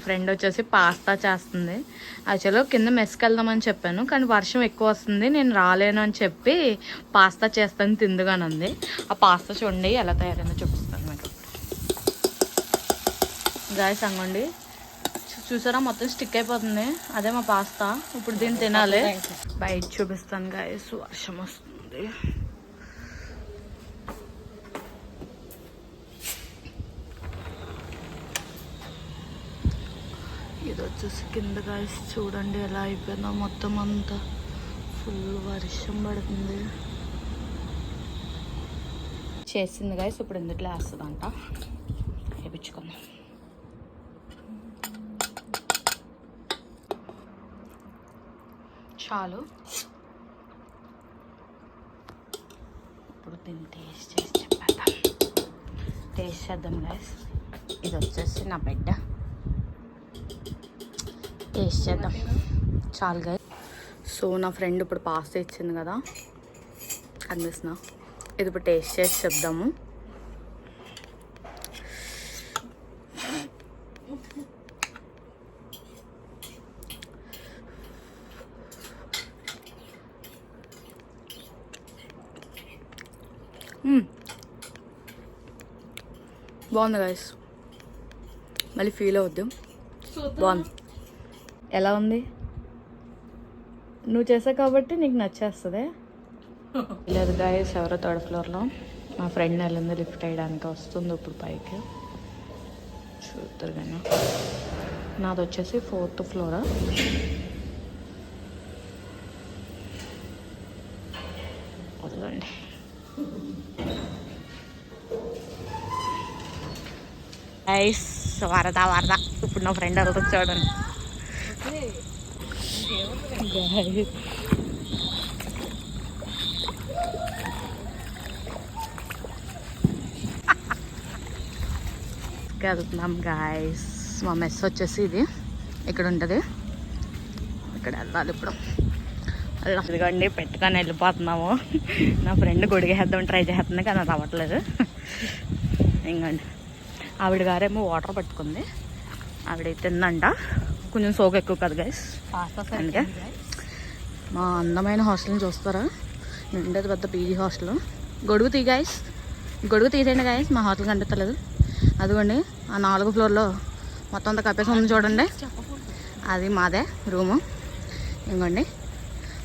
Friend వచ్చేసి pasta చేస్తుంది. యాక్చువల్గా కింద మెస్కి వెళ్దామని చెప్పాను, కానీ వర్షం ఎక్కువ వస్తుంది, నేను రాలేను అని చెప్పి పాస్తా చేస్తాను తిందుగానుంది. ఆ పాస్తా చూడండి ఎలా తయారైందో చూపిస్తాను మీకు. గాయస్ అంగండి చూసారా, మొత్తం స్టిక్ అయిపోతుంది. అదే మా పాస్తా. ఇప్పుడు దీన్ని తినాలి. బయట చూపిస్తాను గాయస్, వర్షం వస్తుంది. ఇది వచ్చేసి కింద గాయస్ చూడండి ఎలా అయిపోయిందో, మొత్తం అంతా ఫుల్ వర్షం పడుతుంది. చేసింది గాయస్, ఇప్పుడు ఎందుట్లో వేస్తుందంట, వేయించుకుందాం. చాలు. ఇప్పుడు దీన్ని టేస్ట్ చేసి చెప్పేద్దాం. టేస్ట్ చేద్దాం గైస్. ఇది వచ్చేసి నా బిడ్డ. టేస్ట్ చేద్దాం. చాలు గైస్. సో నా ఫ్రెండ్ ఇప్పుడు పాస్తా ఇచ్చింది కదా, కనిపిస్తున్నా. ఇది ఇప్పుడు టేస్ట్ చేసి చెప్దాము. బాగుంది గైస్, మళ్ళీ ఫీల్ అవుద్దు. బాగుంది. ఎలా ఉంది? నువ్వు చేసావు కాబట్టి నీకు నచ్చేస్తుంది. లేదు గైస్, ఎవరో థర్డ్ ఫ్లోర్లో మా ఫ్రెండ్ వెళ్ళింది, లిఫ్ట్ వేయడానికి వస్తుంది ఇప్పుడు పైకి. చూద్దరు కానీ. నాది వచ్చేసి 4th ఫ్లోర్. వదలండి. ఐస్ వరద వరద. ఇప్పుడు నా ఫ్రెండ్ వెళ్తుంది చూడండి. వెళ్తున్నాం గాయస్. మా మెస్ వచ్చేసి ఇది ఇక్కడ ఉంటుంది, ఇక్కడ వెళ్ళాలి ఇప్పుడు. ఇదిగోండి పెట్టుకొని వెళ్ళిపోతున్నాము. నా ఫ్రెండ్ గొడిగేద్దాం ట్రై చేస్తుంది కానీ అది అవ్వట్లేదు. ఇంకండి ఆవిడ గారేమో వాటర్ పట్టుకుంది, ఆవిడ తిందంట. కొంచెం సోకు ఎక్కువ కదా గైస్, అందుకే. మా అందమైన హాస్టల్ని చూస్తారా, ఉండేది పెద్ద పీజీ హాస్టల్. గొడుగు తీ గైస్, గొడుగు తీసేయండి గైస్, మా హాస్టల్ కనిపించలేదు. అదిగోండి ఆ 4వ ఫ్లోర్లో మొత్తం అంతా కప్పేసి ఉంది చూడండి, అది మాదే రూము. ఇంకోండి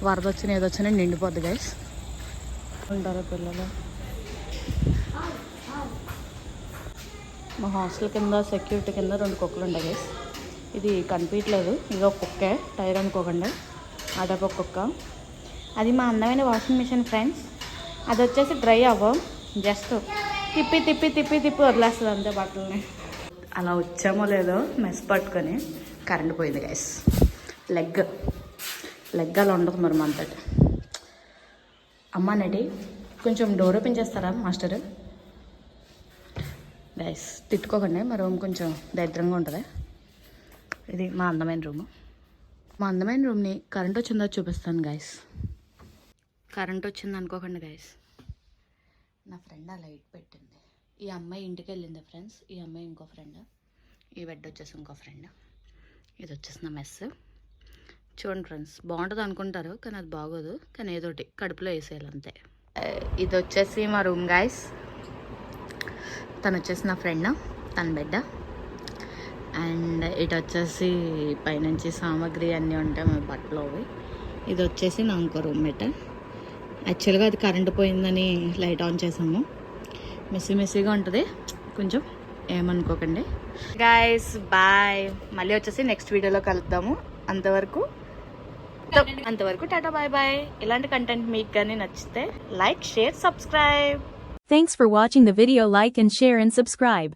వరద వచ్చిన ఏదొచ్చినా నిండిపోద్ది గైస్. ఉంటారా పిల్లలు. మా హాస్టల్ కింద సెక్యూరిటీ కింద 2 కుక్కలు ఉంటాయి గైస్. ఇది కనిపించలేదు, ఇది ఒక కుక్కే, టైర్ అనుకోకండి. అదొక కుక్క. అది మా అందమైన వాషింగ్ మిషన్ ఫ్రెండ్స్. అది వచ్చేసి డ్రై అవ్వం, జస్ట్ తిప్పి తిప్పి తిప్పి తిప్పి వదిలేస్తుంది అంతే బట్టలని. అలా వచ్చామో లేదో మెస్ పట్టుకొని కరెంట్ పోయింది గైస్. లెగ్ అలా ఉండదు మరి మనతోటి. అమ్మ నటి కొంచెం డోర్ ఓపెన్ చేస్తారా మాస్టర్? గైస్ తిట్టుకోకండి, మా రూమ్ కొంచెం దరిద్రంగా ఉంటుంది. ఇది మా అందమైన రూము. మా అందమైన రూమ్ని కరెంట్ వచ్చిందో చూపిస్తాను గైస్. కరెంట్ వచ్చింది అనుకోకండి గైస్, నా ఫ్రెండ్ ఆ లైట్ పెట్టింది. ఈ అమ్మాయి ఇంటికి వెళ్ళింది ఫ్రెండ్స్. ఈ అమ్మాయి ఇంకో ఫ్రెండ్, ఈ బెడ్ వచ్చేసి ఇంకో ఫ్రెండ్. ఇది వచ్చేసి నా మెస్. చూడండి ఫ్రెండ్స్, బాగుంటుంది అనుకుంటారు కానీ అది బాగోదు, కానీ ఏదోటి కడుపులో వేసేయాలి అంతే. ఇది వచ్చేసి మా రూమ్ గైస్. తను వచ్చేసి నా ఫ్రెండ్, తన బిడ్డ. అండ్ ఇటు వచ్చేసి పైనుంచి సామాగ్రి అన్నీ ఉంటాయి మా బట్టలు అవి. ఇది వచ్చేసి నా ఇంకో రూమ్మేట్. యాక్చువల్గా అది కరెంటు పోయిందని లైట్ ఆన్ చేసాము. మెస్సీగా ఉంటుంది కొంచెం, ఏమనుకోకండి గైస్. బాయ్. మళ్ళీ వచ్చేసి నెక్స్ట్ వీడియోలో కలుద్దాము. అంతవరకు టాటా బాయ్ బాయ్. ఇలాంటి కంటెంట్ మీకు కానీ నచ్చితే like, share, subscribe. Thanks for watching the video. Like and share and subscribe.